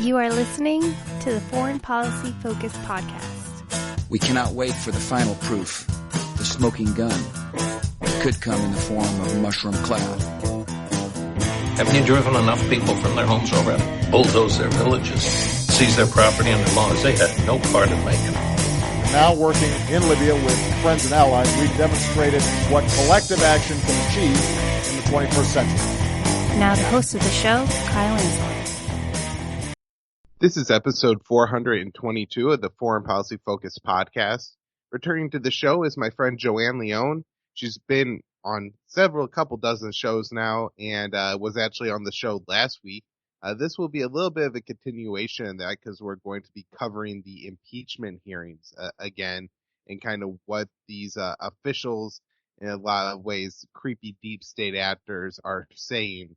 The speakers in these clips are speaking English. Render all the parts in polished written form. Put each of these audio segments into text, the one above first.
You are listening to the Foreign Policy Focus podcast. We cannot wait for the final proof. The smoking gun could come in the form of a mushroom cloud. Haven't you driven enough people from their homes already? Bulldoze their villages, seize their property and their laws. They had no part in making it. Now working in Libya with friends and allies, we've demonstrated what collective action can achieve in the 21st century. Now the host of the show, Kyle Inslee. This is episode 422 of the Foreign Policy Focus podcast. Returning to the show is my friend Joanne Leon. She's been on couple dozen shows now and was actually on the show last week. This will be a little bit of a continuation of that because we're going to be covering the impeachment hearings again and kind of what these officials, in a lot of ways, creepy deep state actors are saying.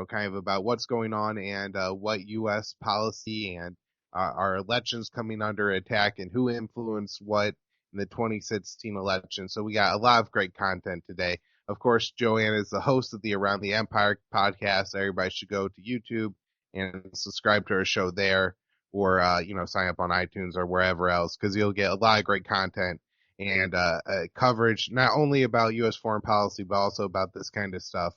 Kind of about what's going on and what U.S. policy and our elections coming under attack and who influenced what in the 2016 election. So we got a lot of great content today. Of course, Joanne is the host of the Around the Empire podcast. Everybody should go to YouTube and subscribe to her show there or, sign up on iTunes or wherever else because you'll get a lot of great content and coverage not only about U.S. foreign policy, but also about this kind of stuff,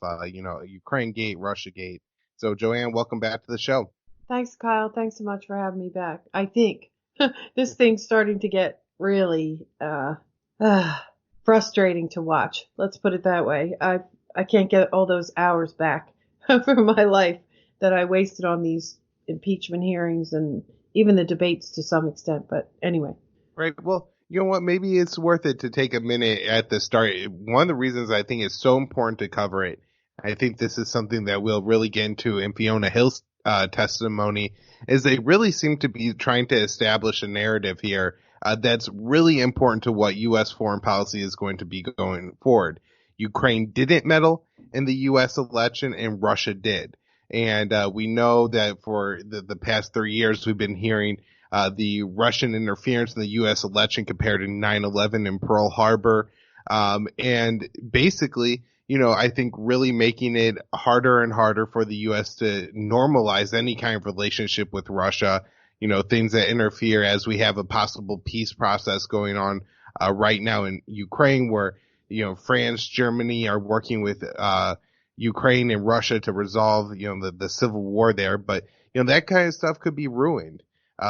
Ukraine Gate, Russia Gate. So, Joanne, welcome back to the show. Thanks, Kyle. Thanks so much for having me back. I think this thing's starting to get really frustrating to watch. Let's put it that way. I can't get all those hours back from my life that I wasted on these impeachment hearings and even the debates to some extent. But anyway. Right. Well, you know what? Maybe it's worth it to take a minute at the start. One of the reasons I think it's so important to cover it, I think this is something that we'll really get into in Fiona Hill's testimony, is they really seem to be trying to establish a narrative here that's really important to what U.S. foreign policy is going to be going forward. Ukraine didn't meddle in the U.S. election and Russia did. And we know that for the past 3 years we've been hearing the Russian interference in the U.S. election compared to 9/11 in Pearl Harbor. And basically, I think really making it harder and harder for the U.S. to normalize any kind of relationship with Russia, things that interfere as we have a possible peace process going on right now in Ukraine where, France, Germany are working with Ukraine and Russia to resolve, the civil war there. But, that kind of stuff could be ruined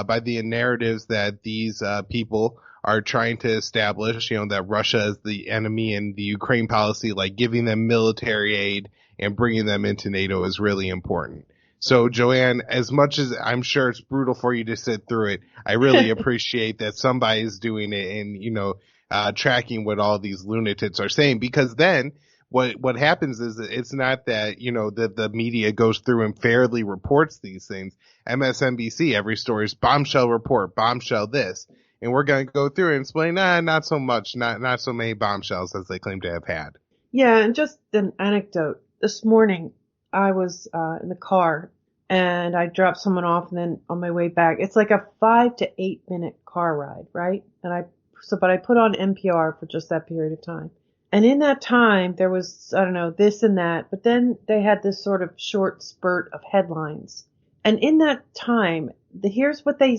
by the narratives that these people are trying to establish, that Russia is the enemy and the Ukraine policy, like giving them military aid and bringing them into NATO is really important. So, Joanne, as much as I'm sure it's brutal for you to sit through it, I really appreciate that somebody is doing it and, tracking what all these lunatics are saying, because then what happens is that it's not that, the media goes through and fairly reports these things. MSNBC, every story is bombshell report, bombshell this. And we're going to go through and explain, not so much, not so many bombshells as they claim to have had. Yeah, and just an anecdote. This morning, I was in the car, and I dropped someone off, and then on my way back, it's like a 5 to 8 minute car ride, right? But I put on NPR for just that period of time. And in that time, there was, this and that, but then they had this sort of short spurt of headlines. And in that time, here's what they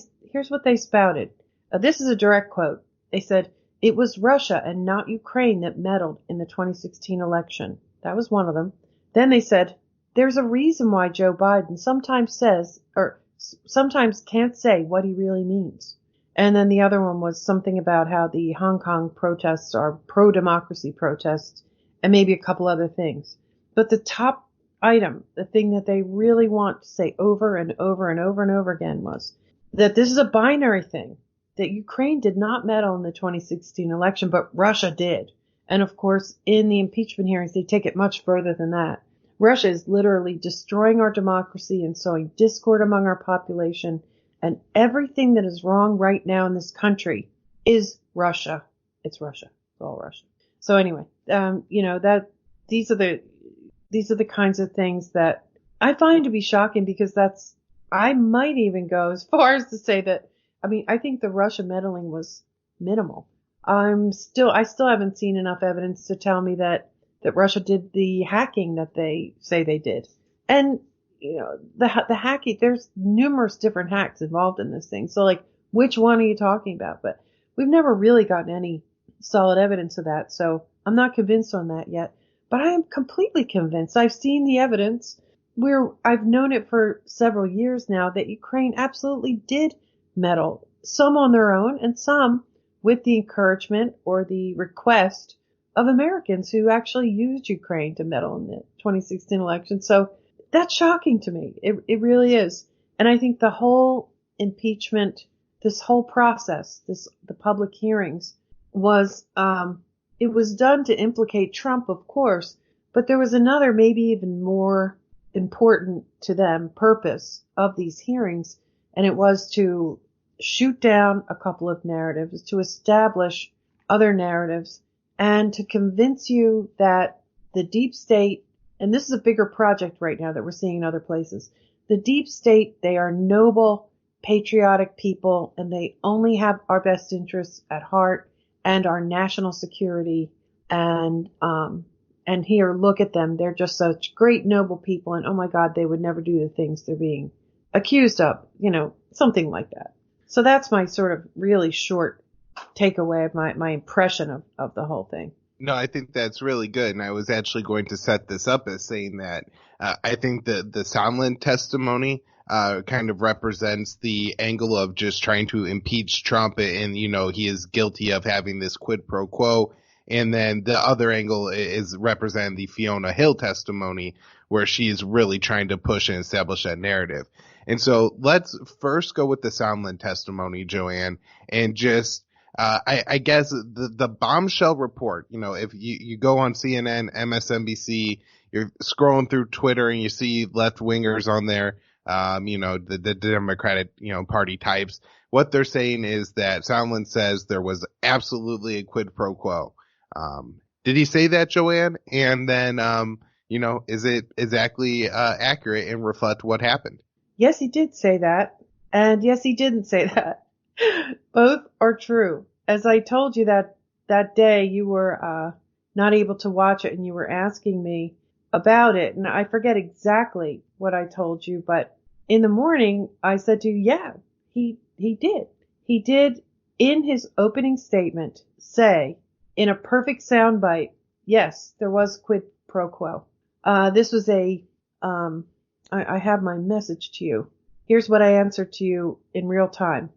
spouted. This is a direct quote. They said, "It was Russia and not Ukraine that meddled in the 2016 election." That was one of them. Then they said, "There's a reason why Joe Biden sometimes says, or sometimes can't say what he really means." And then the other one was something about how the Hong Kong protests are pro-democracy protests and maybe a couple other things. But the top item, the thing that they really want to say over and over and over and over again was that this is a binary thing, that Ukraine did not meddle in the 2016 election, but Russia did. And of course, in the impeachment hearings, they take it much further than that. Russia is literally destroying our democracy and sowing discord among our population. And everything that is wrong right now in this country is Russia. It's Russia. It's all Russia. So anyway, these are the kinds of things that I find to be shocking because I might even go as far as to say that, I think the Russia meddling was minimal. I still haven't seen enough evidence to tell me that Russia did the hacking that they say they did. And, the hacking, there's numerous different hacks involved in this thing. So like, which one are you talking about? But we've never really gotten any solid evidence of that. So I'm not convinced on that yet, but I am completely convinced. I've seen the evidence where I've known it for several years now that Ukraine absolutely did meddle, some on their own and some with the encouragement or the request of Americans who actually used Ukraine to meddle in the 2016 election. So that's shocking to me. It really is. And I think the whole impeachment, this whole process, the public hearings was, it was done to implicate Trump, of course, but there was another, maybe even more important to them purpose of these hearings. And it was to shoot down a couple of narratives, to establish other narratives, and to convince you that the deep state, and this is a bigger project right now that we're seeing in other places, the deep state, they are noble, patriotic people, and they only have our best interests at heart and our national security. And here, look at them. They're just such great, noble people. And oh my God, they would never do the things they're being accused of, something like that. So that's my sort of really short takeaway of my impression of the whole thing. No, I think that's really good. And I was actually going to set this up as saying that I think the Sondland testimony kind of represents the angle of just trying to impeach Trump, and, he is guilty of having this quid pro quo. And then the other angle is representing the Fiona Hill testimony, where she is really trying to push and establish that narrative. And so let's first go with the Sondland testimony, Joanne, and just I guess the bombshell report, if you go on CNN, MSNBC, you're scrolling through Twitter and you see left-wingers on there, the Democratic, party types, what they're saying is that Sondland says there was absolutely a quid pro quo. Did he say that, Joanne? And then, is it exactly accurate and reflect what happened? Yes, he did say that. And yes, he didn't say that. Both are true. As I told you that day, you were not able to watch it and you were asking me about it. And I forget exactly what I told you, but in the morning I said to you, yeah, he did. He did, in his opening statement, say in a perfect soundbite, yes, there was quid pro quo. This was I have my message to you. Here's what I answered to you in real time.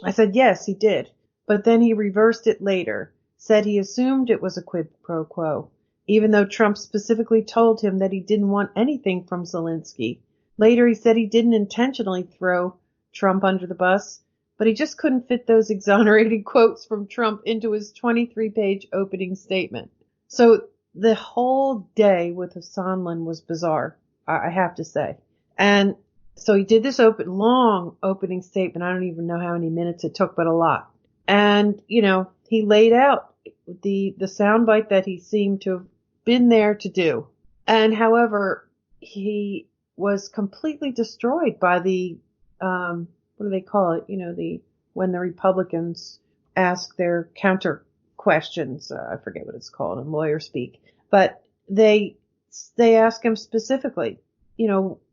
I said, yes, he did. But then he reversed it later, said he assumed it was a quid pro quo, even though Trump specifically told him that he didn't want anything from Zelensky. Later, he said he didn't intentionally throw Trump under the bus, but he just couldn't fit those exonerating quotes from Trump into his 23-page opening statement. So the whole day with Sondland was bizarre, I have to say. And so he did this long opening statement. I don't even know how many minutes it took, but a lot. And, he laid out the soundbite that he seemed to have been there to do. And however, he was completely destroyed by the, what do they call it? When the Republicans ask their counter questions, I forget what it's called in lawyer speak, but they ask him specifically,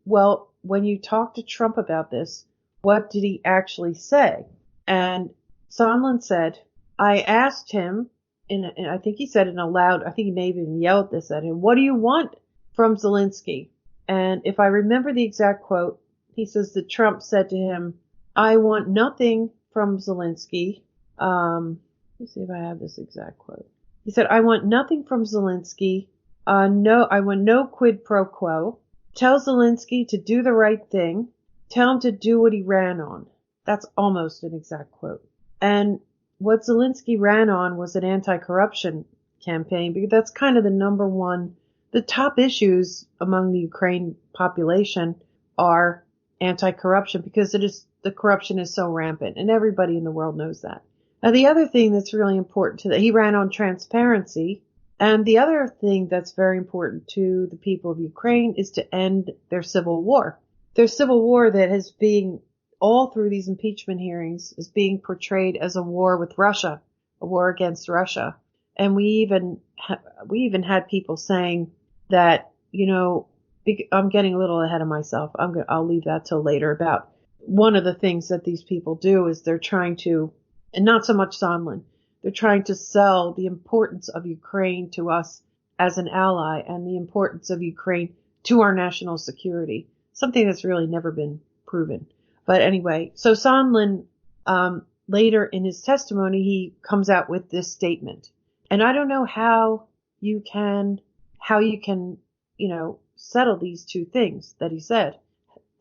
well, when you talk to Trump about this, what did he actually say? And Sondland said, I asked him, and I think he said it aloud, I think he may have even yelled this at him, what do you want from Zelensky? And if I remember the exact quote, he says that Trump said to him, I want nothing from Zelensky. Let me see if I have this exact quote. He said, I want nothing from Zelensky. No, I want no quid pro quo. Tell Zelensky to do the right thing. Tell him to do what he ran on. That's almost an exact quote. And what Zelensky ran on was an anti-corruption campaign, because that's kind of the number one, the top issues among the Ukraine population are anti-corruption, because the corruption is so rampant, and everybody in the world knows that. Now, the other thing that's really important to that, he ran on transparency. And the other thing that's very important to the people of Ukraine is to end their civil war. Their civil war that is being, all through these impeachment hearings, is being portrayed as a war with Russia, a war against Russia. And we even had people saying that, I'm getting a little ahead of myself. I'll leave that till later. About one of the things that these people do is they're trying to, and not so much Sondland, they're trying to sell the importance of Ukraine to us as an ally and the importance of Ukraine to our national security, something that's really never been proven. But anyway, so Sondland, later in his testimony, he comes out with this statement. And I don't know how you can, settle these two things that he said.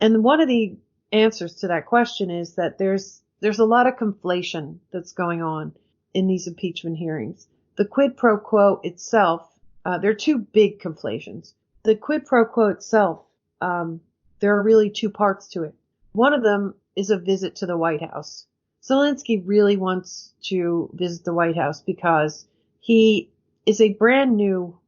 And one of the answers to that question is that there's a lot of conflation that's going on in these impeachment hearings. The quid pro quo itself, there are two big conflations. The quid pro quo itself, there are really two parts to it. One of them is a visit to the White House. Zelensky really wants to visit the White House because he is a brand new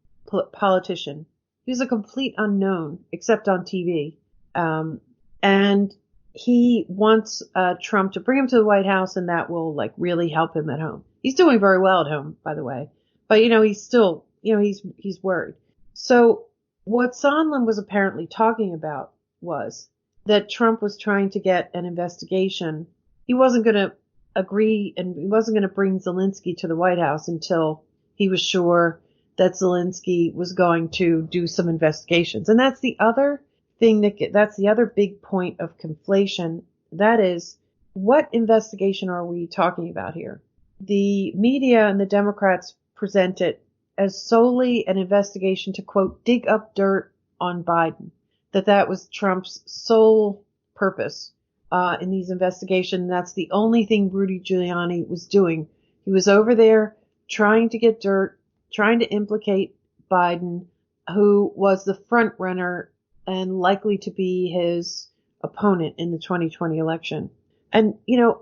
politician. He's a complete unknown, except on TV. And he wants Trump to bring him to the White House, and that will really help him at home. He's doing very well at home, by the way. But he's still, he's worried. So what Sondland was apparently talking about was that Trump was trying to get an investigation. He wasn't going to agree, and he wasn't going to bring Zelensky to the White House until he was sure that Zelensky was going to do some investigations. And that's the other thing that's the other big point of conflation. That is, what investigation are we talking about here? The media and the Democrats present it as solely an investigation to, quote, dig up dirt on Biden. That was Trump's sole purpose in these investigations. That's the only thing Rudy Giuliani was doing. He was over there trying to get dirt, trying to implicate Biden, who was the front runner and likely to be his opponent in the 2020 election. And,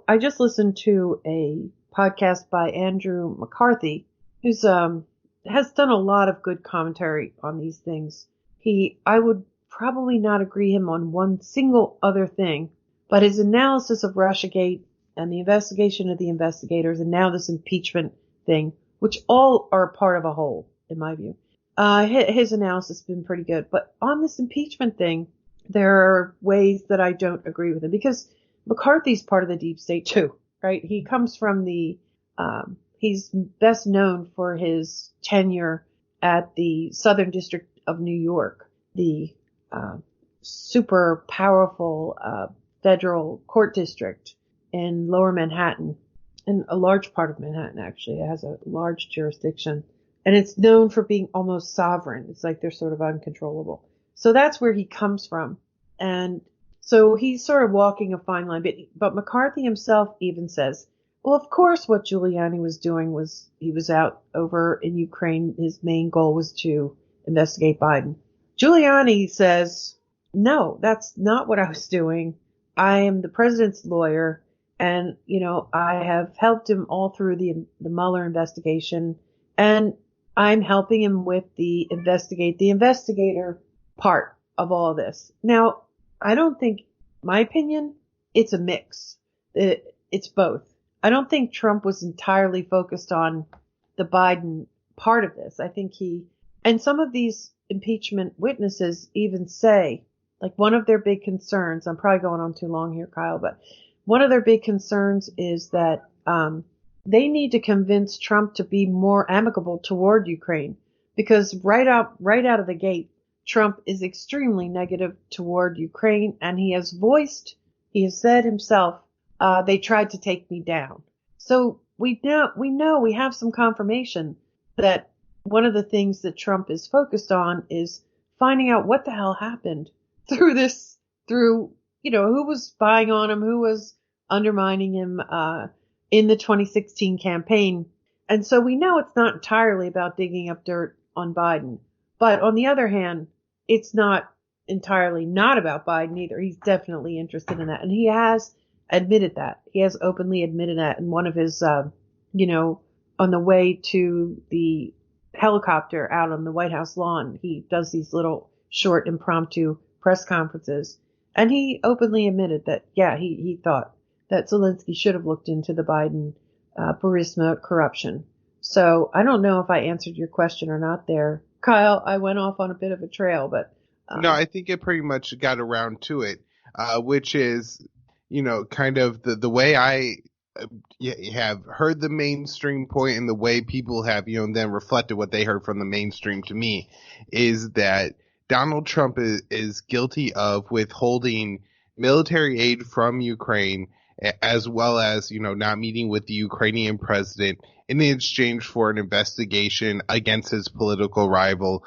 I just listened to a podcast by Andrew McCarthy, who's has done a lot of good commentary on these things. I would probably not agree him on one single other thing, but his analysis of Russiagate and the investigation of the investigators and now this impeachment thing, which all are part of a whole, in my view. His analysis has been pretty good. But on this impeachment thing, there are ways that I don't agree with him, because McCarthy's part of the deep state too, right? He comes from he's best known for his tenure at the Southern District of New York, the super powerful federal court district in Lower Manhattan, and a large part of Manhattan, actually. It has a large jurisdiction. And it's known for being almost sovereign. It's like they're sort of uncontrollable. So that's where he comes from. And so he's sort of walking a fine line. But McCarthy himself even says, well, of course what Giuliani was doing was he was out over in Ukraine. His main goal was to investigate Biden. Giuliani says, no, that's not what I was doing. I am the president's lawyer. And, I have helped him all through the Mueller investigation. And I'm helping him with the investigator part of all this. Now, I don't think, my opinion, it's a mix. It's both. I don't think Trump was entirely focused on the Biden part of this. I think and some of these impeachment witnesses even say, one of their big concerns, I'm probably going on too long here, Kyle, but one of their big concerns is that, they need to convince Trump to be more amicable toward Ukraine, because right out of the gate, Trump is extremely negative toward Ukraine, and he has said himself, they tried to take me down. So we have some confirmation that one of the things that Trump is focused on is finding out what the hell happened through who was spying on him, who was undermining him, in the 2016 campaign. And so we know it's not entirely about digging up dirt on Biden. But on the other hand, it's not entirely not about Biden either. He's definitely interested in that. And he has admitted that. He has openly admitted that in one of his, on the way to the helicopter out on the White House lawn. He does these little short impromptu press conferences. And he openly admitted that, he thought that Zelensky should have looked into the Biden Burisma corruption. So I don't know if I answered your question or not there. Kyle, I went off on a bit of a trail, but No, I think it pretty much got around to it, which is, kind of the way I have heard the mainstream point and the way people have, then reflected what they heard from the mainstream to me is that Donald Trump is guilty of withholding military aid from Ukraine, as well as, not meeting with the Ukrainian president in exchange for an investigation against his political rival,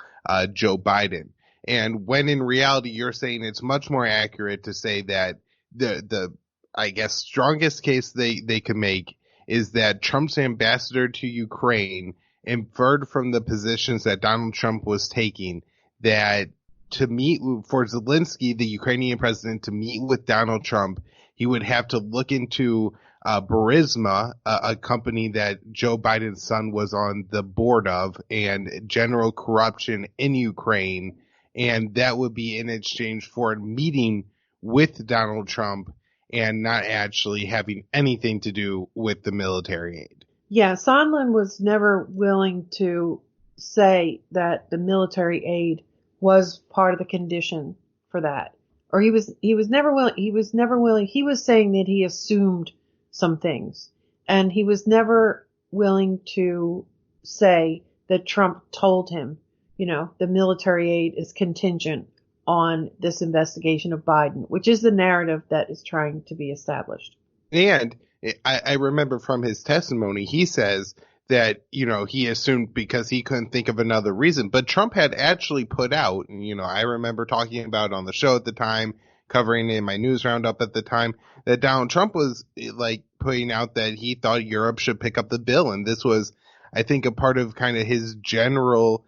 Joe Biden. And when in reality, you're saying it's much more accurate to say that the I guess, strongest case they could make is that Trump's ambassador to Ukraine inferred from the positions that Donald Trump was taking that to meet for Zelensky, the Ukrainian president, to meet with Donald Trump, he would have to look into Burisma, a company that Joe Biden's son was on the board of, and general corruption in Ukraine. And that would be in exchange for a meeting with Donald Trump and not actually having anything to do with the military aid. Yeah, Sondland was never willing to say that the military aid was part of the condition for that. Or he was never willing. He was saying that he assumed some things. And he was never willing to say that Trump told him, the military aid is contingent on this investigation of Biden, which is the narrative that is trying to be established. And I remember from his testimony, he says that, he assumed because he couldn't think of another reason. But Trump had actually put out, and, I remember talking about on the show at the time, covering it in my news roundup at the time, that Donald Trump was like putting out that he thought Europe should pick up the bill. And this was, I think, a part of kind of his general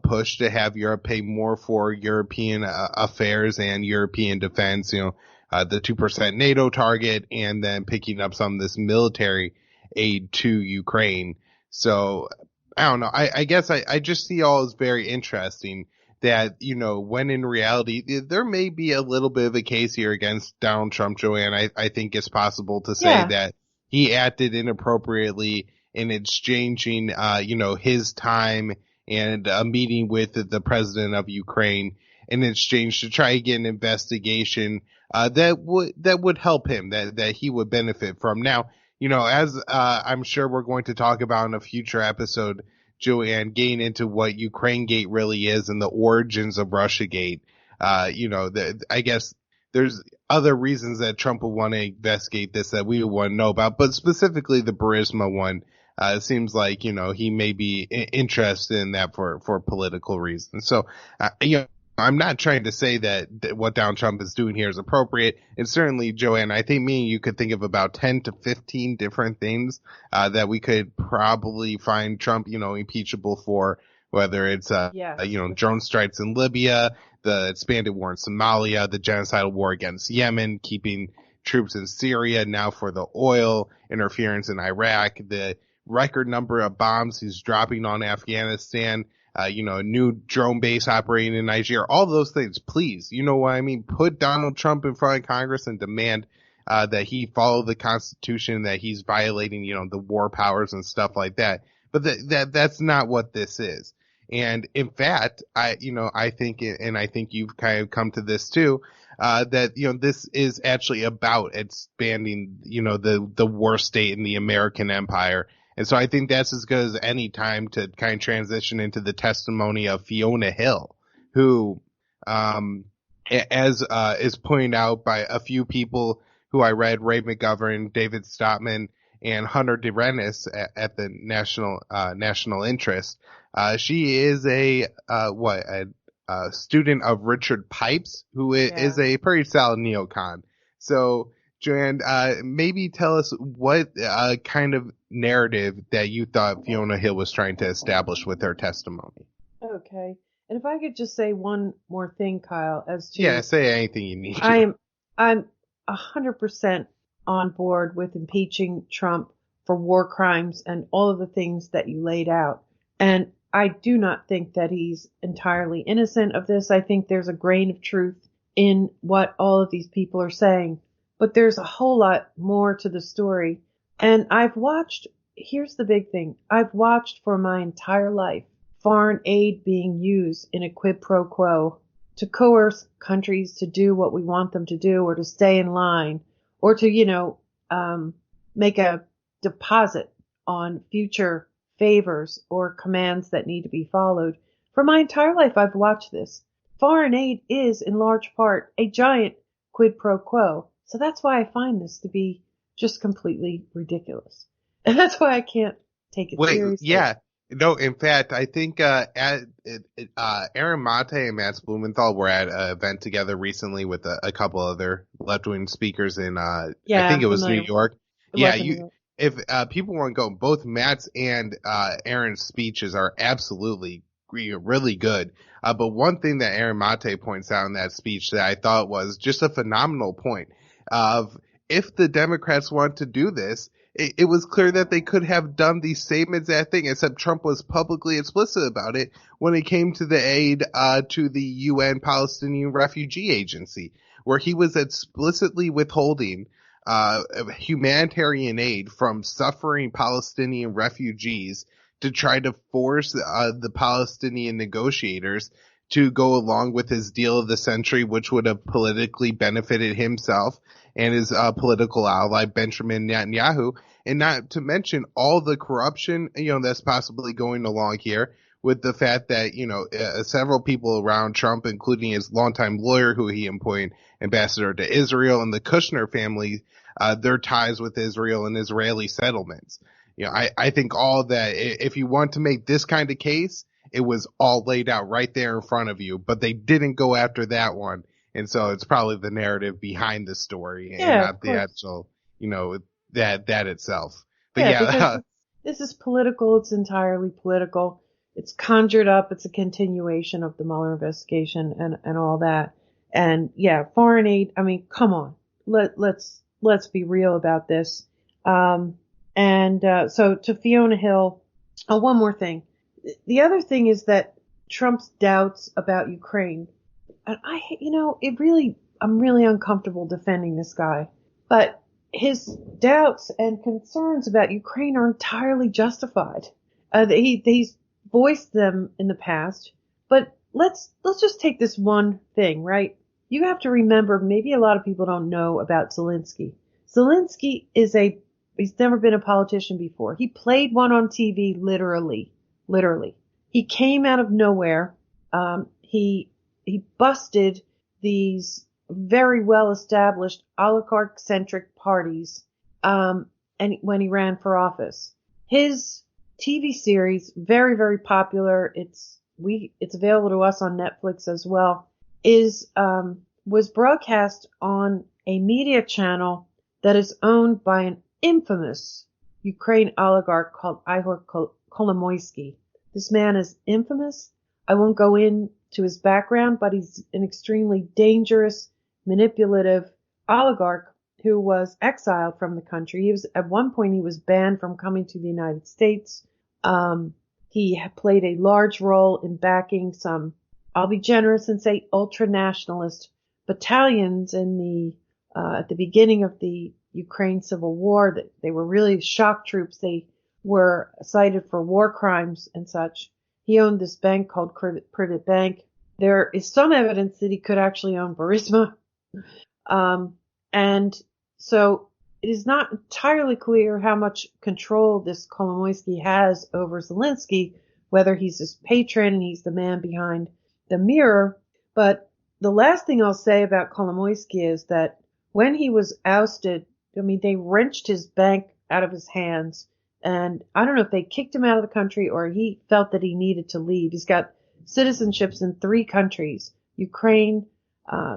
push to have Europe pay more for European affairs and European defense, the 2% NATO target, and then picking up some of this military aid to Ukraine. So I don't know. I guess I just see all as very interesting that, when in reality, there may be a little bit of a case here against Donald Trump, Joanne. I think it's possible to say that he acted inappropriately in exchanging, his time and a meeting with the president of Ukraine in exchange to try to get an investigation that would help him, that he would benefit from. Now, as I'm sure we're going to talk about in a future episode, Joanne, getting into what Ukraine Gate really is and the origins of Russia Gate, I guess there's other reasons that Trump would want to investigate this that we would want to know about, but specifically the Burisma one. It seems like, he may be interested in that for political reasons. So, I'm not trying to say that what Donald Trump is doing here is appropriate. And certainly, Joanne, I think me and you could think of about 10 to 15 different things that we could probably find Trump, impeachable for, whether it's, drone strikes in Libya, the expanded war in Somalia, the genocidal war against Yemen, keeping troops in Syria, now for the oil, interference in Iraq, the record number of bombs he's dropping on Afghanistan, a new drone base operating in Nigeria, all those things, please, put Donald Trump in front of Congress and demand that he follow the Constitution, that he's violating, the war powers and stuff like that. But that's not what this is. And in fact, I think, and I think you've kind of come to this too, that, this is actually about expanding, the war state in the American empire. And so I think that's as good as any time to kind of transition into the testimony of Fiona Hill, who, as is pointed out by a few people who I read, Ray McGovern, David Stotman, and Hunter DeRennis at the National Interest. She is a student of Richard Pipes, who is a pretty solid neocon. So, Joanne, maybe tell us what kind of narrative that you thought Fiona Hill was trying to establish with her testimony. Okay. And if I could just say one more thing, Kyle, as to... say anything you need to. I'm 100% on board with impeaching Trump for war crimes and all of the things that you laid out. And I do not think that he's entirely innocent of this. I think there's a grain of truth in what all of these people are saying. But there's a whole lot more to the story. And here's the big thing. I've watched for my entire life foreign aid being used in a quid pro quo to coerce countries to do what we want them to do or to stay in line or to, make a deposit on future favors or commands that need to be followed. For my entire life, I've watched this. Foreign aid is, in large part, a giant quid pro quo. So that's why I find this to be just completely ridiculous. And that's why I can't take it seriously. Yeah. No, in fact, I think Aaron Mate and Matt Blumenthal were at an event together recently with a couple other left-wing speakers in, I think it was New York. If people want to go, both Matt's and Aaron's speeches are absolutely really good. But one thing that Aaron Mate points out in that speech that I thought was just a phenomenal point of if the Democrats want to do this, it was clear that they could have done the same exact thing, except Trump was publicly explicit about it when it came to the aid to the UN Palestinian Refugee Agency, where he was explicitly withholding humanitarian aid from suffering Palestinian refugees to try to force the Palestinian negotiators to go along with his deal of the century, which would have politically benefited himself and his political ally Benjamin Netanyahu, and not to mention all the corruption, that's possibly going along here with the fact that, several people around Trump, including his longtime lawyer who he appointed ambassador to Israel, and the Kushner family, their ties with Israel and Israeli settlements. I think all that, if you want to make this kind of case, it was all laid out right there in front of you, but they didn't go after that one. And so it's probably the narrative behind the story and not the actual, that itself. But this is political. It's entirely political. It's conjured up. It's a continuation of the Mueller investigation and all that. And foreign aid. I mean, come on. Let's be real about this. So to Fiona Hill, one more thing. The other thing is that Trump's doubts about Ukraine, and I'm really uncomfortable defending this guy, but his doubts and concerns about Ukraine are entirely justified. He's voiced them in the past, but let's just take this one thing, right? You have to remember, maybe a lot of people don't know about Zelensky. Zelensky he's never been a politician before. He played one on TV, literally. He came out of nowhere. He busted these very well established oligarch-centric parties, and when he ran for office. His TV series, very, very popular. It's available to us on Netflix as well, was broadcast on a media channel that is owned by an infamous Ukraine oligarch called Ihor Kolomoisky. This man is infamous. I won't go into his background, but he's an extremely dangerous, manipulative oligarch who was exiled from the country. At one point, he was banned from coming to the United States. He played a large role in backing some, I'll be generous and say, ultra-nationalist battalions at the beginning of the Ukraine Civil War. That they were really shock troops. They were cited for war crimes and such. He owned this bank called Privat Bank. There is some evidence that he could actually own Burisma. And so it is not entirely clear how much control this Kolomoisky has over Zelensky, whether he's his patron and he's the man behind the mirror. But the last thing I'll say about Kolomoisky is that when he was ousted, they wrenched his bank out of his hands. And I don't know if they kicked him out of the country or he felt that he needed to leave. He's got citizenships in 3 countries, Ukraine,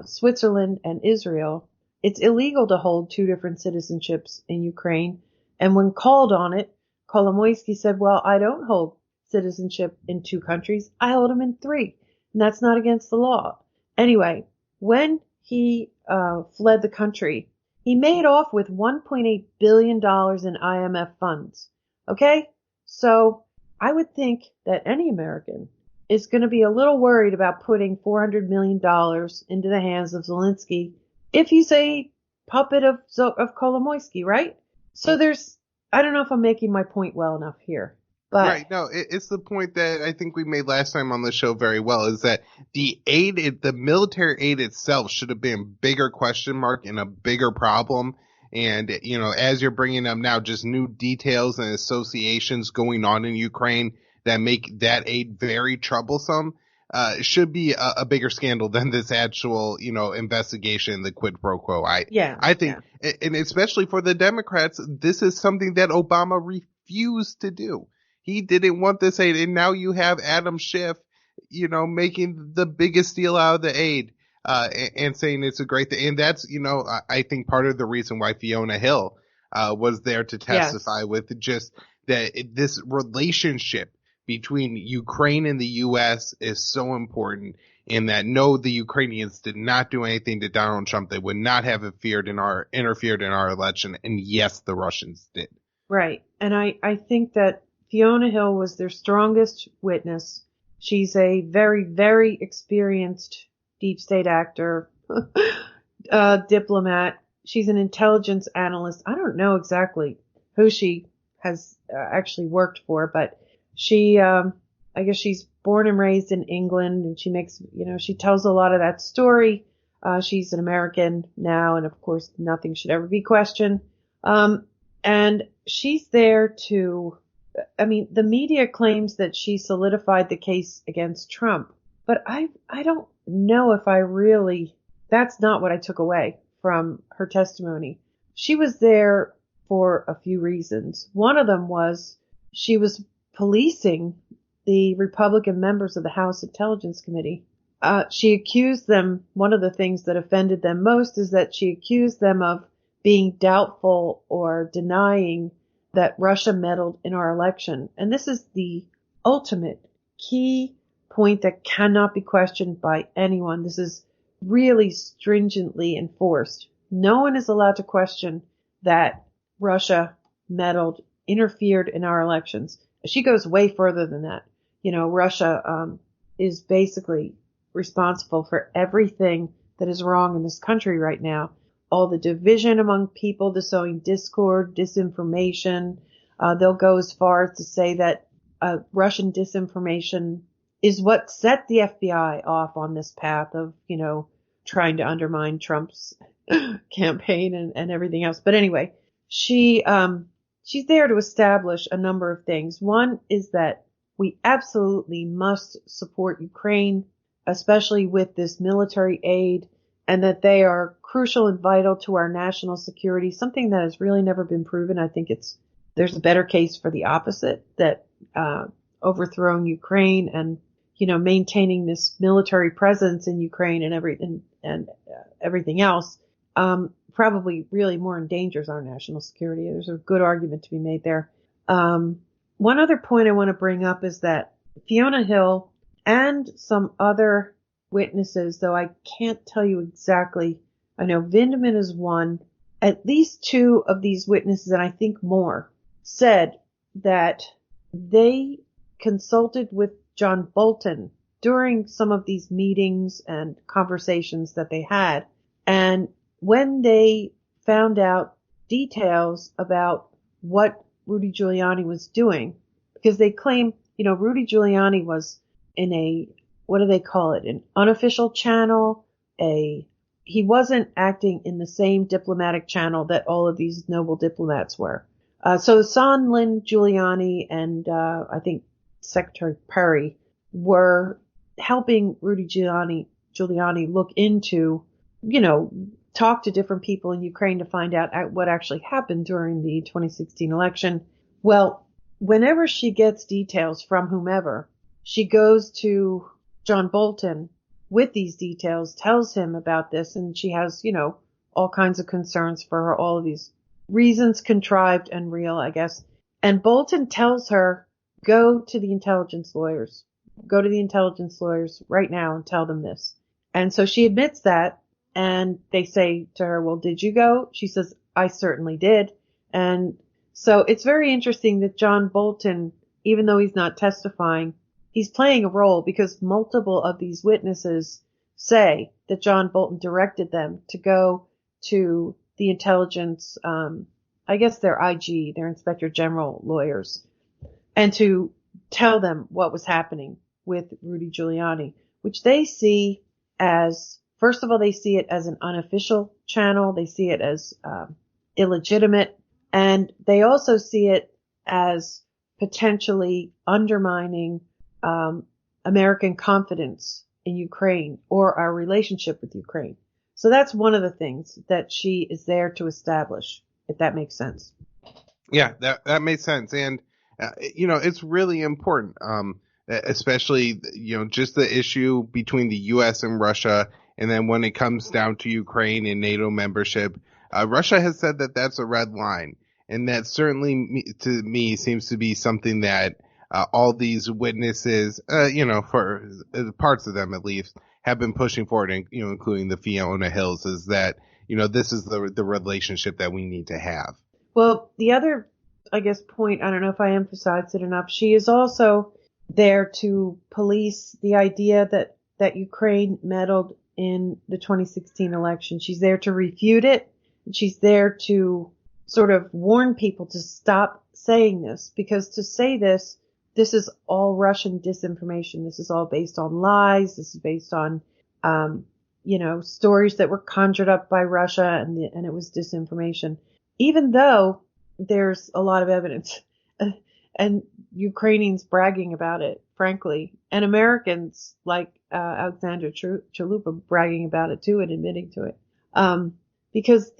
Switzerland, and Israel. It's illegal to hold 2 different citizenships in Ukraine. And when called on it, Kolomoisky said, well, I don't hold citizenship in 2 countries. I hold them in 3. And that's not against the law. Anyway, when he fled the country, he made off with $1.8 billion in IMF funds. Okay? So I would think that any American is going to be a little worried about putting $400 million into the hands of Zelensky if he's a puppet of Kolomoisky, right? So I don't know if I'm making my point well enough here. But Right. No, it's the point that I think we made last time on the show very well, is that the the military aid itself should have been a bigger question mark and a bigger problem. And, as you're bringing up now, just new details and associations going on in Ukraine that make that aid very troublesome, should be a bigger scandal than this actual, investigation, the quid pro quo. I think, and especially for the Democrats, this is something that Obama refused to do. He didn't want this aid, and now you have Adam Schiff, making the biggest deal out of the aid, and saying it's a great thing. And that's, I think part of the reason why Fiona Hill, was there to testify with just that this relationship between Ukraine and the U.S. is so important, in that no, the Ukrainians did not do anything to Donald Trump. They would not have interfered in our election. And yes, the Russians did. Right. And I think that Fiona Hill was their strongest witness. She's a very, very experienced deep state actor, diplomat. She's an intelligence analyst. I don't know exactly who she has actually worked for, but she, I guess she's born and raised in England, and she makes, she tells a lot of that story. She's an American now, and of course nothing should ever be questioned. And she's there to, the media claims that she solidified the case against Trump, but I don't know if that's not what I took away from her testimony. She was there for a few reasons. One of them was she was policing the Republican members of the House Intelligence Committee. She accused them, one of the things that offended them most is that she accused them of being doubtful or denying that Russia meddled in our election. And this is the ultimate key point that cannot be questioned by anyone. This is really stringently enforced. No one is allowed to question that Russia meddled, interfered in our elections. She goes way further than that. Russia is basically responsible for everything that is wrong in this country right now. All the division among people, the sowing discord, disinformation. They'll go as far as to say that Russian disinformation is what set the FBI off on this path of, trying to undermine Trump's campaign and everything else. But anyway, she's there to establish a number of things. One is that we absolutely must support Ukraine, especially with this military aid, and that they are crucial and vital to our national security, something that has really never been proven. I think there's a better case for the opposite, that overthrowing Ukraine and, maintaining this military presence in Ukraine and everything else, probably really more endangers our national security. There's a good argument to be made there. One other point I want to bring up is that Fiona Hill and some other witnesses, though I can't tell you exactly, I know Vindman is one, at least two of these witnesses, and I think more, said that they consulted with John Bolton during some of these meetings and conversations that they had. And when they found out details about what Rudy Giuliani was doing, because they claim, Rudy Giuliani was in a, what do they call it? An unofficial channel. He wasn't acting in the same diplomatic channel that all of these noble diplomats were. So Sondland, Giuliani, and I think Secretary Perry were helping Rudy Giuliani look into, talk to different people in Ukraine to find out what actually happened during the 2016 election. Well, whenever she gets details from whomever, she goes to John Bolton with these details, tells him about this, and she has, all kinds of concerns for her, all of these reasons, contrived and real, I guess. And Bolton tells her, go to the intelligence lawyers right now and tell them this. And so she admits that, and they say to her, well, did you go? She says, I certainly did. And so it's very interesting that John Bolton, even though he's not testifying, he's playing a role, because multiple of these witnesses say that John Bolton directed them to go to the intelligence, I guess they're IG, they're Inspector General lawyers, and to tell them what was happening with Rudy Giuliani, which they see as, first of all, they see it as an unofficial channel. They see it as illegitimate. And they also see it as potentially undermining American confidence in Ukraine or our relationship with Ukraine. So that's one of the things that she is there to establish, if that makes sense. Yeah, that makes sense. And, it's really important, especially, just the issue between the U.S. and Russia. And then when it comes down to Ukraine and NATO membership, Russia has said that that's a red line. And that certainly to me seems to be something that all these witnesses, for parts of them at least, have been pushing forward, and, including the Fiona Hills, is that, this is the relationship that we need to have. Well, the other, I guess, point, I don't know if I emphasized it enough, she is also there to police the idea that Ukraine meddled in the 2016 election. She's there to refute it. And she's there to sort of warn people to stop saying this, because to say this is all Russian disinformation. This is all based on lies. This is based on, stories that were conjured up by Russia, and it was disinformation. Even though there's a lot of evidence and Ukrainians bragging about it, frankly, and Americans like Alexandra Chalupa bragging about it too and admitting to it. Because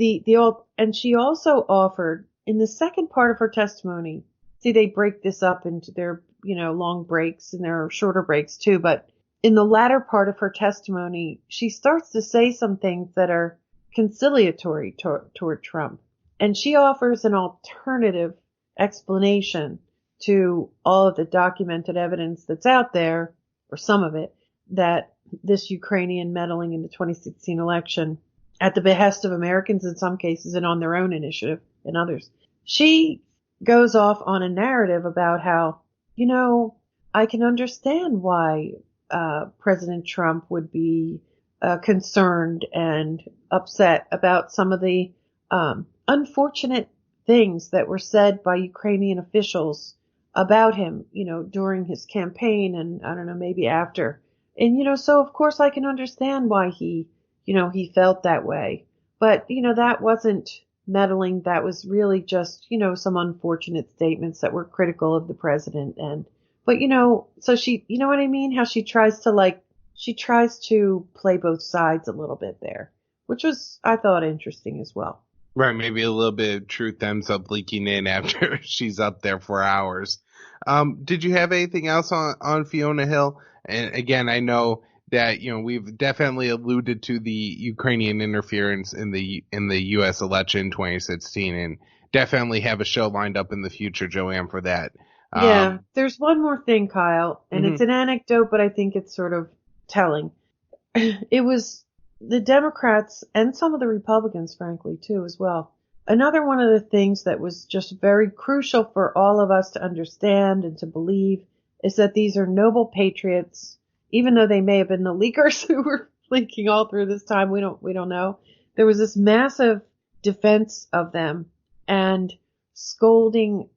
and she also offered in the second part of her testimony, see, they break this up into their, long breaks, and there are shorter breaks too, but in the latter part of her testimony, she starts to say some things that are conciliatory toward Trump. And she offers an alternative explanation to all of the documented evidence that's out there, or some of it, that this Ukrainian meddling in the 2016 election, at the behest of Americans in some cases and on their own initiative in others. She goes off on a narrative about how, I can understand why President Trump would be concerned and upset about some of the unfortunate things that were said by Ukrainian officials about him, during his campaign and I don't know, maybe after. And, so of course I can understand why he felt that way. But, that wasn't meddling. That was really just, some unfortunate statements that were critical of the president. But, so she, you know what I mean? How she tries to play both sides a little bit there, which was, I thought, interesting as well. Right, maybe a little bit of truth ends up leaking in after she's up there for hours. Did you have anything else on Fiona Hill? And again, I know that, we've definitely alluded to the Ukrainian interference in the U.S. election 2016, and definitely have a show lined up in the future, Joanne, for that. Yeah, there's one more thing, Kyle, and it's an anecdote, but I think it's sort of telling. It was the Democrats and some of the Republicans, frankly, too, as well. Another one of the things that was just very crucial for all of us to understand and to believe is that these are noble patriots, even though they may have been the leakers who were leaking all through this time. We don't know. There was this massive defense of them and scolding,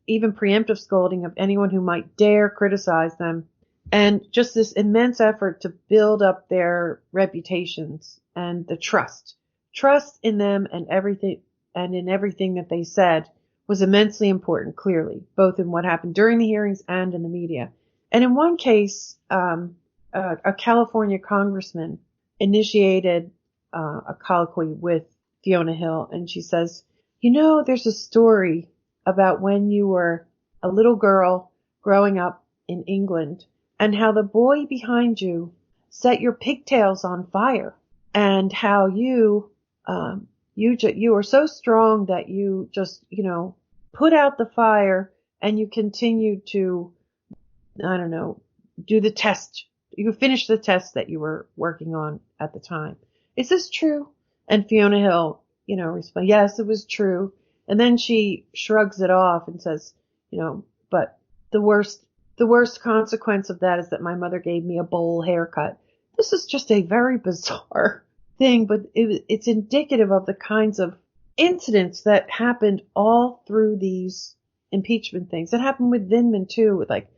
even preemptive scolding of anyone who might dare criticize them. And just this immense effort to build up their reputations and the trust in them and everything, and in everything that they said was immensely important, clearly, both in what happened during the hearings and in the media. And in one case, a California congressman initiated a colloquy with Fiona Hill, and she says, there's a story about when you were a little girl growing up in England, and how the boy behind you set your pigtails on fire, and how you were so strong that you just, put out the fire and you continued to, do the test. You finished the test that you were working on at the time. Is this true? And Fiona Hill, responds, yes, it was true. And then she shrugs it off and says, but the worst consequence of that is that my mother gave me a bowl haircut. This is just a very bizarre thing, but it's indicative of the kinds of incidents that happened all through these impeachment things. It happened with Vindman too, with like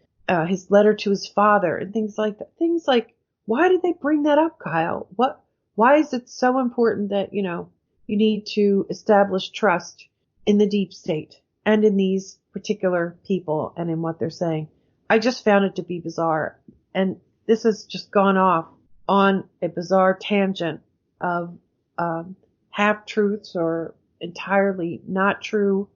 his letter to his father and things like that. Things like, why did they bring that up, Kyle? Why is it so important that, you need to establish trust in the deep state and in these particular people and in what they're saying? I just found it to be bizarre. And this has just gone off on a bizarre tangent of half-truths or entirely not true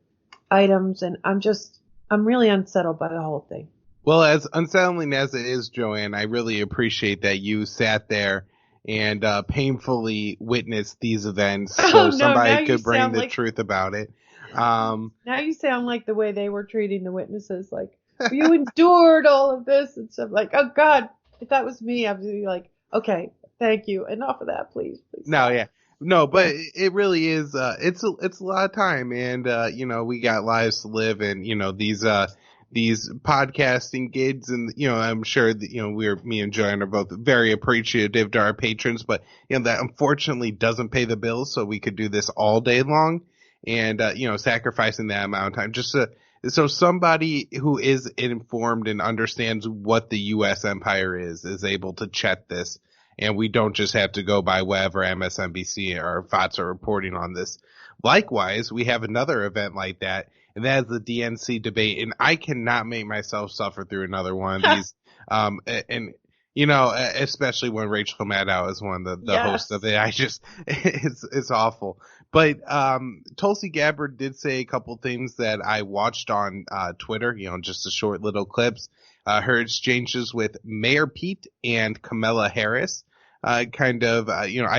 items. And I'm really unsettled by the whole thing. Well, as unsettling as it is, Joanne, I really appreciate that you sat there and painfully witnessed these events so somebody could bring the truth about it. Now you sound like the way they were treating the witnesses, like, you endured all of this and stuff. Like, oh God, if that was me, I'd be like, okay, thank you. Enough of that, please. No, yeah. No, but it really is, it's a lot of time, and, we got lives to live, and, these podcasting gigs, and, I'm sure that, me and Joanne are both very appreciative to our patrons, but, that unfortunately doesn't pay the bills, so we could do this all day long, and, sacrificing that amount of time just so somebody who is informed and understands what the U.S. empire is able to check this. And we don't just have to go by whatever MSNBC or Fox are reporting on this. Likewise, we have another event like that, and that is the DNC debate. And I cannot make myself suffer through another one of these. Especially when Rachel Maddow is one of the hosts of it. It's awful. But Tulsi Gabbard did say a couple things that I watched on Twitter, just the short little clips. Her exchanges with Mayor Pete and Kamala Harris, I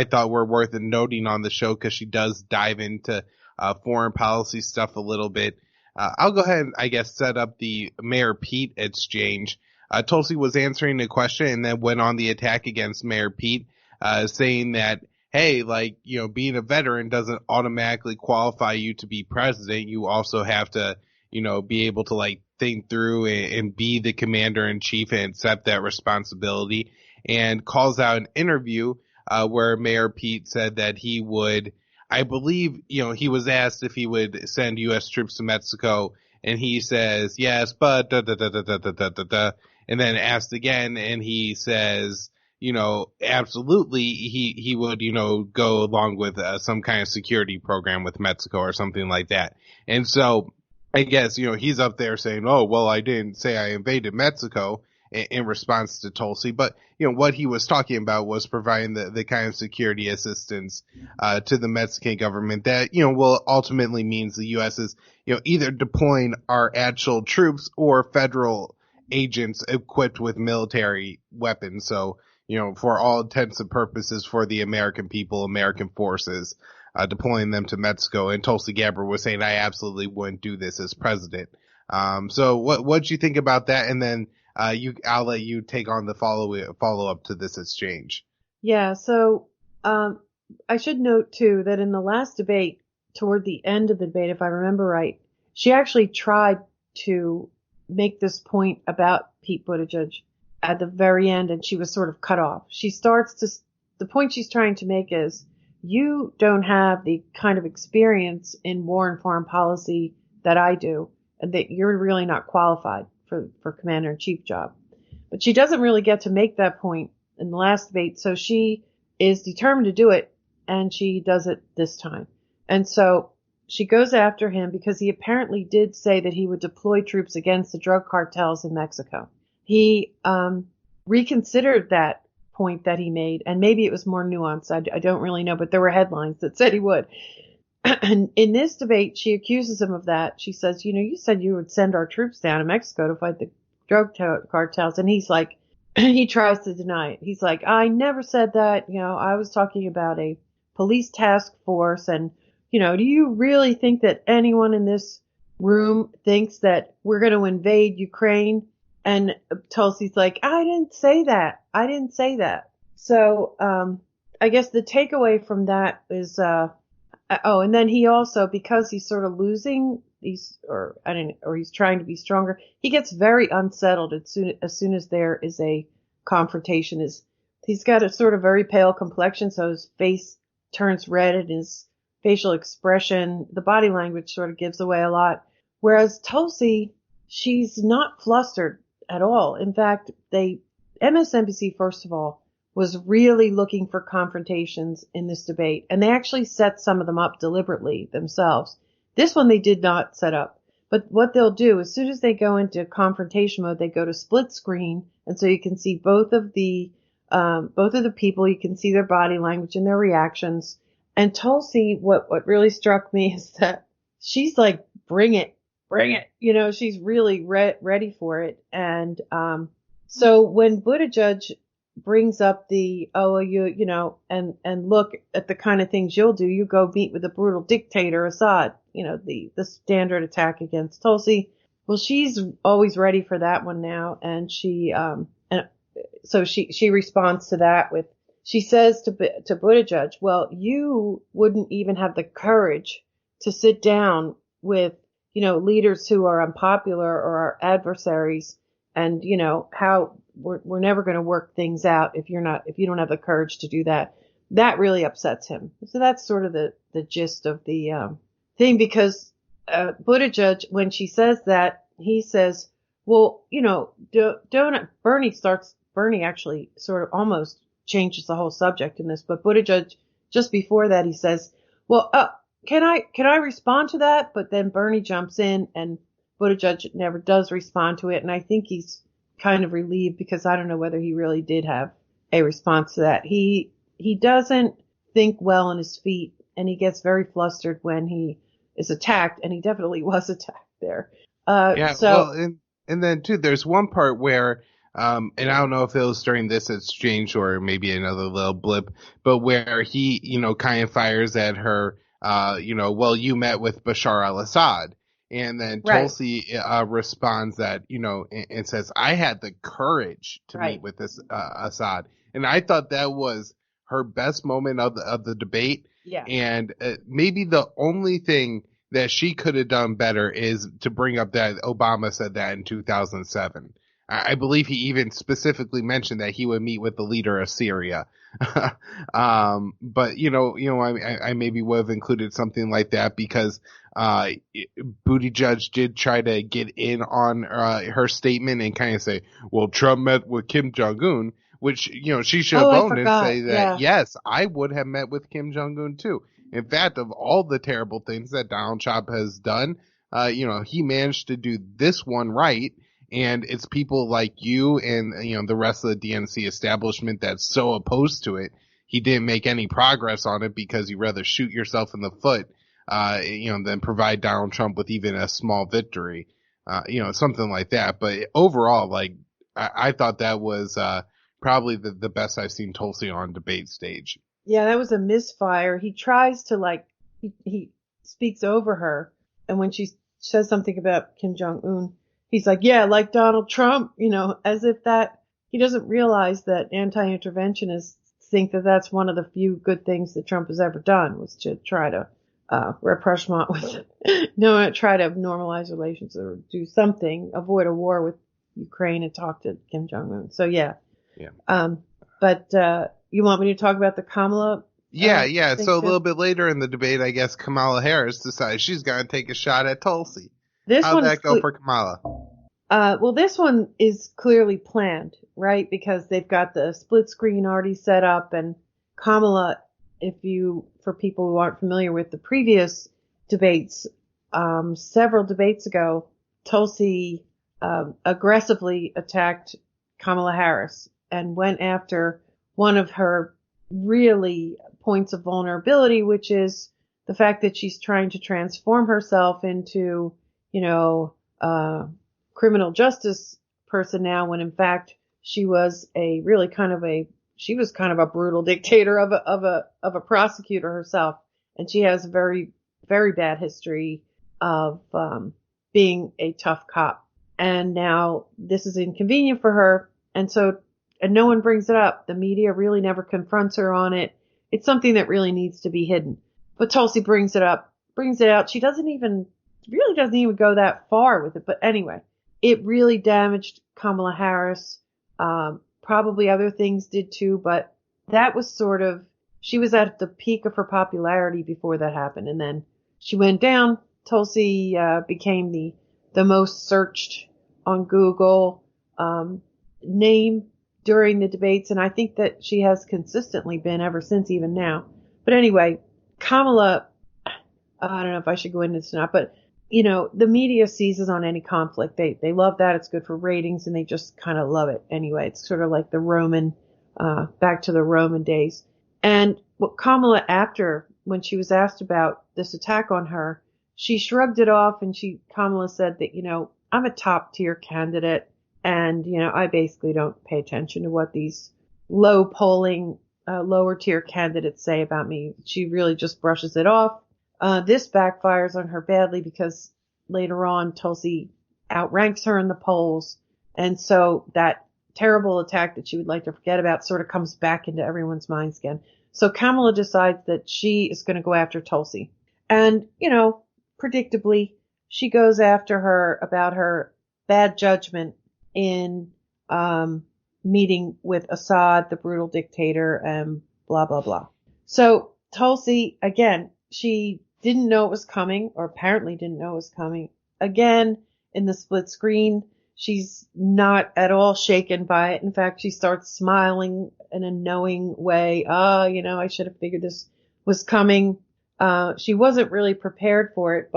thought were worth noting on the show because she does dive into foreign policy stuff a little bit. I'll go ahead and, I guess, set up the Mayor Pete exchange. Tulsi was answering a question and then went on the attack against Mayor Pete, saying that, hey, being a veteran doesn't automatically qualify you to be president. You also have to, be able to think through and be the commander in chief and accept that responsibility, and calls out an interview where Mayor Pete said that he would, I believe, he was asked if he would send U.S. troops to Mexico, and he says, yes, but and then asked again, and he says, absolutely, he would, go along with some kind of security program with Mexico or something like that. And so I guess, he's up there saying, oh, well, I didn't say I invaded Mexico in response to Tulsi. But, what he was talking about was providing the kind of security assistance to the Mexican government that, will ultimately means the U.S. is, either deploying our actual troops or federal agents equipped with military weapons. So, for all intents and purposes for the American people, American forces, deploying them to Mexico. And Tulsi Gabbard was saying, I absolutely wouldn't do this as president. So what'd you think about that? And then, I'll let you take on the follow up to this exchange. Yeah. So, I should note too that in the last debate, toward the end of the debate, if I remember right, she actually tried to make this point about Pete Buttigieg at the very end, and she was sort of cut off. The point she's trying to make is, you don't have the kind of experience in war and foreign policy that I do, and that you're really not qualified for commander-in-chief job. But she doesn't really get to make that point in the last debate, so she is determined to do it, and she does it this time. And so she goes after him because he apparently did say that he would deploy troops against the drug cartels in Mexico. He reconsidered that point that he made, and maybe it was more nuanced. I don't really know, but there were headlines that said he would. And in this debate, she accuses him of that. She says, you said you would send our troops down to Mexico to fight the drug cartels. And he's like, he tries to deny it. He's like, I never said that. I was talking about a police task force. And, do you really think that anyone in this room thinks that we're going to invade Ukraine? And Tulsi's like, I didn't say that. So, I guess the takeaway from that is, and then he also, because he's sort of losing, he's trying to be stronger, he gets very unsettled as soon as there is a confrontation. He's got a sort of very pale complexion, so his face turns red and his facial expression, the body language sort of gives away a lot. Whereas Tulsi, she's not flustered at all. In fact, MSNBC, first of all, was really looking for confrontations in this debate. And they actually set some of them up deliberately themselves. This one they did not set up. But what they'll do, as soon as they go into confrontation mode, they go to split screen. And so you can see both of the people, you can see their body language and their reactions. And Tulsi, what really struck me is that she's like, bring it. She's really ready for it. And, so when Buttigieg brings up and look at the kind of things you'll do, you go meet with the brutal dictator Assad, the standard attack against Tulsi. Well, she's always ready for that one now. And so she responds to that she says to Buttigieg, well, you wouldn't even have the courage to sit down with, leaders who are unpopular or our adversaries. And, how we're never going to work things out if you don't have the courage to do that. That really upsets him. So that's sort of the gist of the thing, because Buttigieg, when she says that, he says, well, Bernie actually sort of almost changes the whole subject in this, but Buttigieg, just before that, he says, well, can I respond to that? But then Bernie jumps in and Buttigieg never does respond to it. And I think he's kind of relieved, because I don't know whether he really did have a response to that. He doesn't think well on his feet, and he gets very flustered when he is attacked, and he definitely was attacked there. And then too, there's one part where, and I don't know if it was during this exchange or maybe another little blip, but where he, kind of fires at her, well, you met with Bashar al-Assad. And then Tulsi responds that, and says, I had the courage to meet with this Assad. And I thought that was her best moment of the debate. Yeah. And maybe the only thing that she could have done better is to bring up that Obama said that in 2007. I believe he even specifically mentioned that he would meet with the leader of Syria. But I maybe would have included something like that, because Buttigieg did try to get in on her statement and kind of say, well, Trump met with Kim Jong-un, which, she should have owned and say that, yes, I would have met with Kim Jong-un too. In fact, of all the terrible things that Donald Trump has done, he managed to do this one right. And it's people like you and, the rest of the DNC establishment that's so opposed to it. He didn't make any progress on it because you'd rather shoot yourself in the foot, than provide Donald Trump with even a small victory, something like that. But overall, I thought that was, probably the best I've seen Tulsi on debate stage. Yeah, that was a misfire. He tries to he speaks over her. And when she says something about Kim Jong-un, he's like, yeah, like Donald Trump, as if that he doesn't realize that anti-interventionists think that that's one of the few good things that Trump has ever done, was to try to rapprochement with, try to normalize relations or do something, avoid a war with Ukraine and talk to Kim Jong-un. So yeah. But you want me to talk about the Kamala? Yeah. So a little bit later in the debate, I guess Kamala Harris decides she's going to take a shot at Tulsi. How'd that go for Kamala? Well, this one is clearly planned, right? Because they've got the split screen already set up, and Kamala, for people who aren't familiar with the previous debates, several debates ago, Tulsi aggressively attacked Kamala Harris and went after one of her really points of vulnerability, which is the fact that she's trying to transform herself into, criminal justice person now, when in fact she was kind of a brutal dictator of a prosecutor herself. And she has a very, very bad history of, being a tough cop. And now this is inconvenient for her. And no one brings it up. The media really never confronts her on it. It's something that really needs to be hidden. But Tulsi brings it out. She really doesn't even go that far with it. But anyway, it really damaged Kamala Harris. Probably other things did too, but that was she was at the peak of her popularity before that happened. And then she went down. Tulsi became the most searched on Google name during the debates, and I think that she has consistently been ever since, even now. But anyway, Kamala, I don't know if I should go into this or not, but the media seizes on any conflict. They love that. It's good for ratings, and they just kind of love it anyway. It's sort of like the Roman, back to the Roman days. And what Kamala, when she was asked about this attack on her, she shrugged it off, and Kamala said that, I'm a top tier candidate, and, I basically don't pay attention to what these low polling, lower tier candidates say about me. She really just brushes it off. This backfires on her badly because later on Tulsi outranks her in the polls. And so that terrible attack that she would like to forget about sort of comes back into everyone's minds again. So Kamala decides that she is going to go after Tulsi. And, predictably, she goes after her about her bad judgment in meeting with Assad, the brutal dictator, and blah, blah, blah. So Tulsi, again, she didn't know it was coming, or apparently didn't know it was coming. Again, in the split screen, she's not at all shaken by it. In fact, she starts smiling in a knowing way. I should have figured this was coming. She wasn't really prepared for it,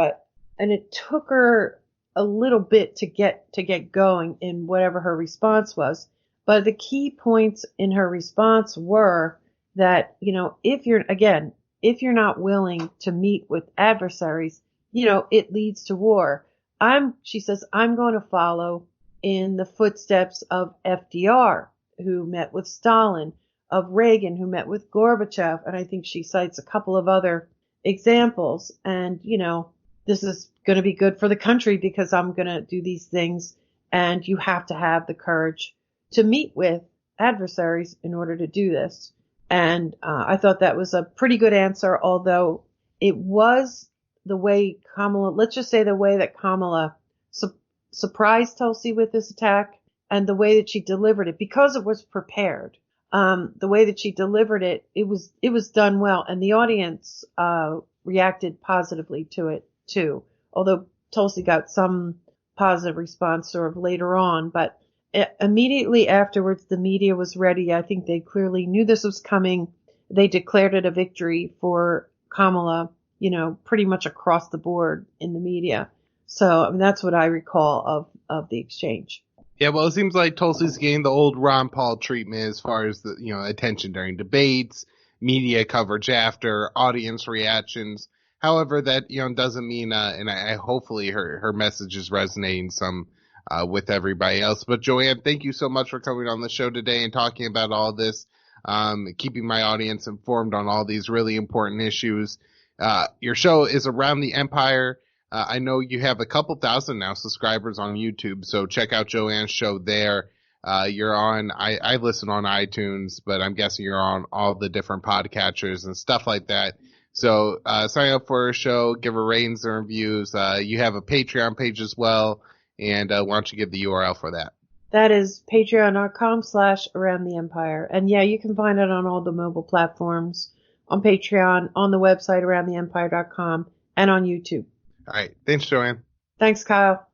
and it took her a little bit to get going in whatever her response was. But the key points in her response were that, if you're not willing to meet with adversaries, it leads to war. She says, I'm going to follow in the footsteps of FDR, who met with Stalin, of Reagan, who met with Gorbachev. And I think she cites a couple of other examples. And, this is going to be good for the country because I'm going to do these things. And you have to have the courage to meet with adversaries in order to do this. And I thought that was a pretty good answer, although it was the way let's just say the way that Kamala surprised Tulsi with this attack, and the way that she delivered it, because it was prepared. The way that she delivered it, it was done well, and the audience reacted positively to it too. Although Tulsi got some positive response sort of later on, but immediately afterwards, the media was ready. I think they clearly knew this was coming. They declared it a victory for Kamala, pretty much across the board in the media. So that's what I recall of the exchange. Yeah, well, it seems like Tulsi's getting the old Ron Paul treatment as far as the, attention during debates, media coverage after, audience reactions. However, that, doesn't mean, and I hopefully her message is resonating some with everybody else. But Joanne, thank you so much for coming on the show today and talking about all this, keeping my audience informed on all these really important issues. Your show is Around the Empire. I know you have a couple thousand now subscribers on YouTube, so check out Joanne's show there. You're on, I listen on iTunes, but I'm guessing you're on all the different podcatchers and stuff like that. So, sign up for her show, give her ratings and reviews. You have a Patreon page as well. And why don't you give the URL for that? That is patreon.com/Around the Empire. And yeah, you can find it on all the mobile platforms, on Patreon, on the website aroundtheempire.com, and on YouTube. All right. Thanks, Joanne. Thanks, Kyle.